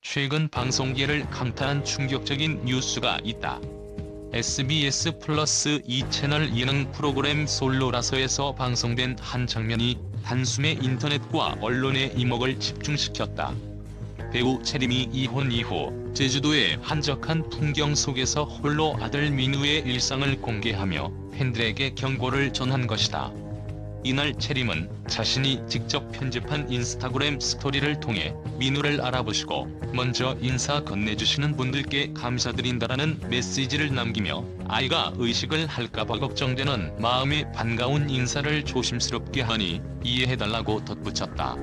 최근 방송계를 강타한 충격적인 뉴스가 있다. SBS 플러스 2채널 예능 프로그램 솔로라서에서 방송된 한 장면이 단숨에 인터넷과 언론의 이목을 집중시켰다. 배우 채림이 이혼 이후 제주도의 한적한 풍경 속에서 홀로 아들 민우의 일상을 공개하며 팬들에게 경고를 전한 것이다. 이날 채림은 자신이 직접 편집한 인스타그램 스토리를 통해 민우를 알아보시고 먼저 인사 건네주시는 분들께 감사드린다라는 메시지를 남기며 아이가 의식을 할까봐 걱정되는 마음에 반가운 인사를 조심스럽게 하니 이해해달라고 덧붙였다.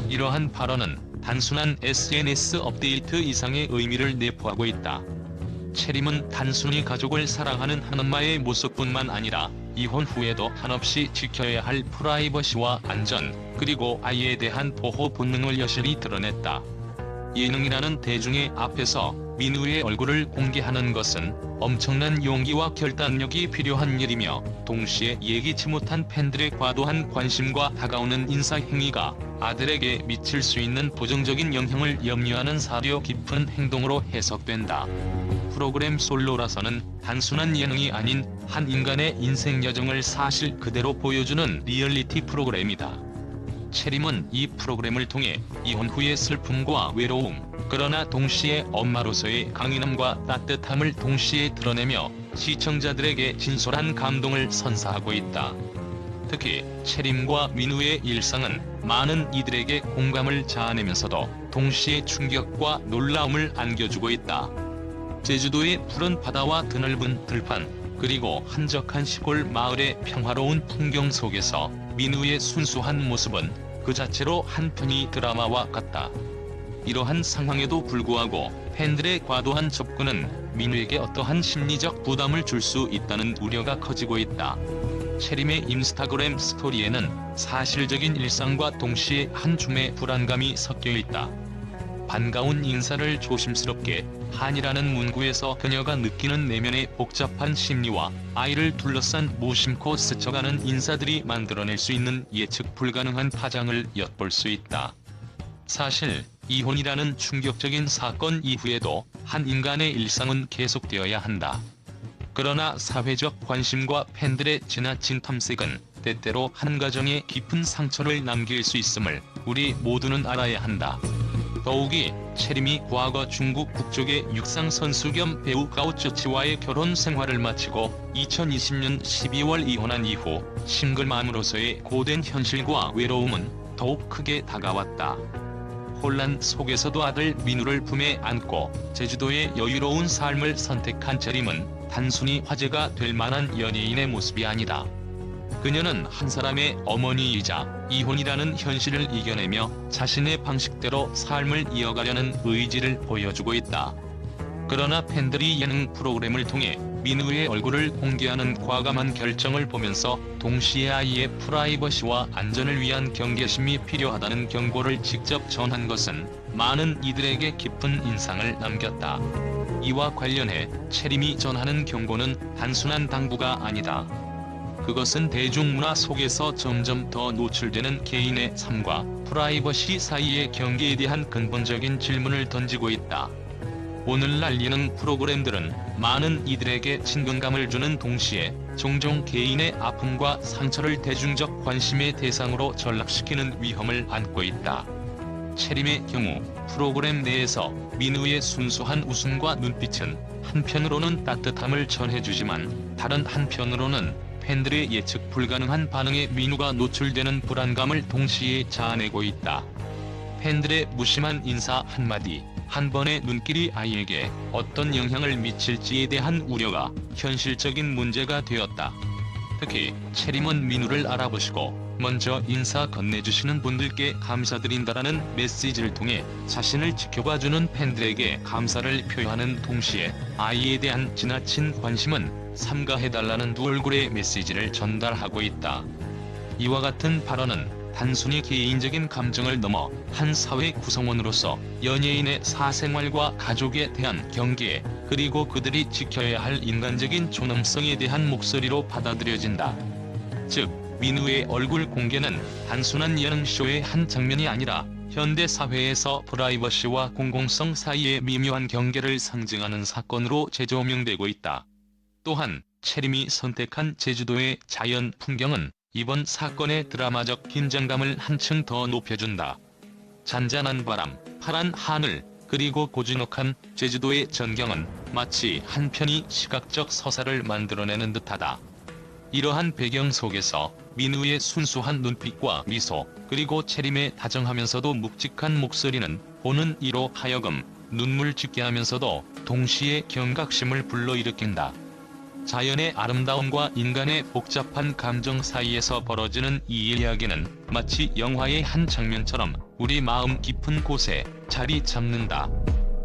이러한 발언은 단순한 SNS 업데이트 이상의 의미를 내포하고 있다. 채림은 단순히 가족을 사랑하는 한 엄마의 모습뿐만 아니라 이혼 후에도 한없이 지켜야 할 프라이버시와 안전, 그리고 아이에 대한 보호 본능을 여실히 드러냈다. 예능이라는 대중의 앞에서 민우의 얼굴을 공개하는 것은 엄청난 용기와 결단력이 필요한 일이며, 동시에 예기치 못한 팬들의 과도한 관심과 다가오는 인사 행위가 아들에게 미칠 수 있는 부정적인 영향을 염려하는 사려 깊은 행동으로 해석된다. 프로그램 솔로라서는 단순한 예능이 아닌 한 인간의 인생 여정을 사실 그대로 보여주는 리얼리티 프로그램이다. 채림은 이 프로그램을 통해 이혼 후의 슬픔과 외로움, 그러나 동시에 엄마로서의 강인함과 따뜻함을 동시에 드러내며 시청자들에게 진솔한 감동을 선사하고 있다. 특히 채림과 민우의 일상은 많은 이들에게 공감을 자아내면서도 동시에 충격과 놀라움을 안겨주고 있다. 제주도의 푸른 바다와 드넓은 들판, 그리고 한적한 시골 마을의 평화로운 풍경 속에서 민우의 순수한 모습은 그 자체로 한편의 드라마와 같다. 이러한 상황에도 불구하고 팬들의 과도한 접근은 민우에게 어떠한 심리적 부담을 줄 수 있다는 우려가 커지고 있다. 채림의 인스타그램 스토리에는 사실적인 일상과 동시에 한 줌의 불안감이 섞여 있다. 반가운 인사를 조심스럽게 한이라는 문구에서 그녀가 느끼는 내면의 복잡한 심리와 아이를 둘러싼 무심코 스쳐가는 인사들이 만들어낼 수 있는 예측 불가능한 파장을 엿볼 수 있다. 사실 이혼이라는 충격적인 사건 이후에도 한 인간의 일상은 계속되어야 한다. 그러나 사회적 관심과 팬들의 지나친 탐색은 때때로 한 가정에 깊은 상처를 남길 수 있음을 우리 모두는 알아야 한다. 더욱이 채림이 과거 중국 국적의 육상선수 겸 배우 가오쩌치와의 결혼 생활을 마치고 2020년 12월 이혼한 이후 싱글맘으로서의 고된 현실과 외로움은 더욱 크게 다가왔다. 혼란 속에서도 아들 민우를 품에 안고 제주도의 여유로운 삶을 선택한 채림은 단순히 화제가 될 만한 연예인의 모습이 아니다. 그녀는 한 사람의 어머니이자 이혼이라는 현실을 이겨내며 자신의 방식대로 삶을 이어가려는 의지를 보여주고 있다. 그러나 팬들이 예능 프로그램을 통해 민우의 얼굴을 공개하는 과감한 결정을 보면서 동시에 아이의 프라이버시와 안전을 위한 경계심이 필요하다는 경고를 직접 전한 것은 많은 이들에게 깊은 인상을 남겼다. 이와 관련해 채림이 전하는 경고는 단순한 당부가 아니다. 그것은 대중문화 속에서 점점 더 노출되는 개인의 삶과 프라이버시 사이의 경계에 대한 근본적인 질문을 던지고 있다. 오늘날 예능 프로그램들은 많은 이들에게 친근감을 주는 동시에 종종 개인의 아픔과 상처를 대중적 관심의 대상으로 전락시키는 위험을 안고 있다. 채림의 경우 프로그램 내에서 민우의 순수한 웃음과 눈빛은 한편으로는 따뜻함을 전해주지만 다른 한편으로는 팬들의 예측 불가능한 반응에 민우가 노출되는 불안감을 동시에 자아내고 있다. 팬들의 무심한 인사 한마디, 한 번의 눈길이 아이에게 어떤 영향을 미칠지에 대한 우려가 현실적인 문제가 되었다. 특히 채림은 민우를 알아보시고 먼저 인사 건네주시는 분들께 감사드린다라는 메시지를 통해 자신을 지켜봐주는 팬들에게 감사를 표하는 동시에 아이에 대한 지나친 관심은 삼가해달라는 두 얼굴의 메시지를 전달하고 있다. 이와 같은 발언은 단순히 개인적인 감정을 넘어 한 사회 구성원으로서 연예인의 사생활과 가족에 대한 경계, 그리고 그들이 지켜야 할 인간적인 존엄성에 대한 목소리로 받아들여진다. 즉, 민우의 얼굴 공개는 단순한 예능쇼의 한 장면이 아니라 현대 사회에서 프라이버시와 공공성 사이의 미묘한 경계를 상징하는 사건으로 재조명되고 있다. 또한 채림이 선택한 제주도의 자연 풍경은 이번 사건의 드라마적 긴장감을 한층 더 높여준다. 잔잔한 바람, 파란 하늘, 그리고 고즈넉한 제주도의 전경은 마치 한 편의 시각적 서사를 만들어내는 듯하다. 이러한 배경 속에서 민우의 순수한 눈빛과 미소, 그리고 채림의 다정하면서도 묵직한 목소리는 보는 이로 하여금 눈물 짓게 하면서도 동시에 경각심을 불러일으킨다. 자연의 아름다움과 인간의 복잡한 감정 사이에서 벌어지는 이 이야기는 마치 영화의 한 장면처럼 우리 마음 깊은 곳에 자리 잡는다.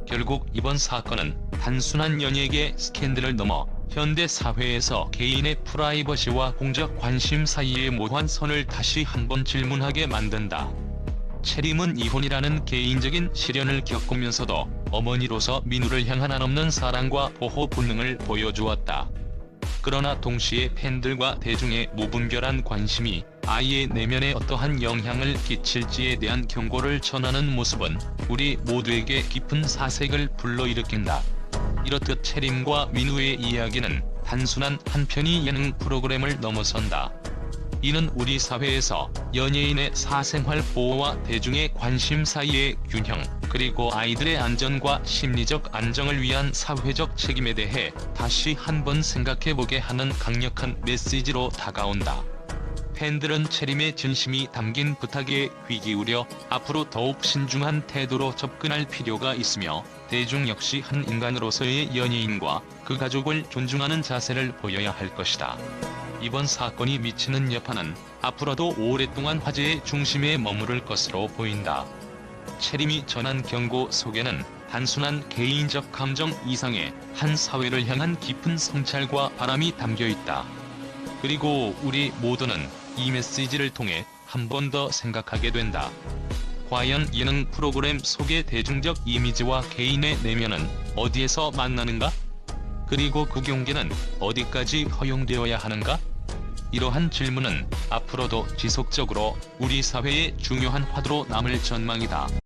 결국 이번 사건은 단순한 연예계 스캔들을 넘어 현대 사회에서 개인의 프라이버시와 공적 관심 사이의 모호한 선을 다시 한번 질문하게 만든다. 채림은 이혼이라는 개인적인 시련을 겪으면서도 어머니로서 민우를 향한 한없는 사랑과 보호 본능을 보여주었다. 그러나 동시에 팬들과 대중의 무분별한 관심이 아이의 내면에 어떠한 영향을 끼칠지에 대한 경고를 전하는 모습은 우리 모두에게 깊은 사색을 불러일으킨다. 이렇듯 채림과 민우의 이야기는 단순한 한 편의 예능 프로그램을 넘어선다. 이는 우리 사회에서 연예인의 사생활 보호와 대중의 관심 사이의 균형, 그리고 아이들의 안전과 심리적 안정을 위한 사회적 책임에 대해 다시 한번 생각해보게 하는 강력한 메시지로 다가온다. 팬들은 채림의 진심이 담긴 부탁에 귀 기울여 앞으로 더욱 신중한 태도로 접근할 필요가 있으며, 대중 역시 한 인간으로서의 연예인과 그 가족을 존중하는 자세를 보여야 할 것이다. 이번 사건이 미치는 여파는 앞으로도 오랫동안 화제의 중심에 머무를 것으로 보인다. 채림이 전한 경고 속에는 단순한 개인적 감정 이상의 한 사회를 향한 깊은 성찰과 바람이 담겨있다. 그리고 우리 모두는 이 메시지를 통해 한 번 더 생각하게 된다. 과연 예능 프로그램 속의 대중적 이미지와 개인의 내면은 어디에서 만나는가? 그리고 그 경계는 어디까지 허용되어야 하는가? 이러한 질문은 앞으로도 지속적으로 우리 사회의 중요한 화두로 남을 전망이다.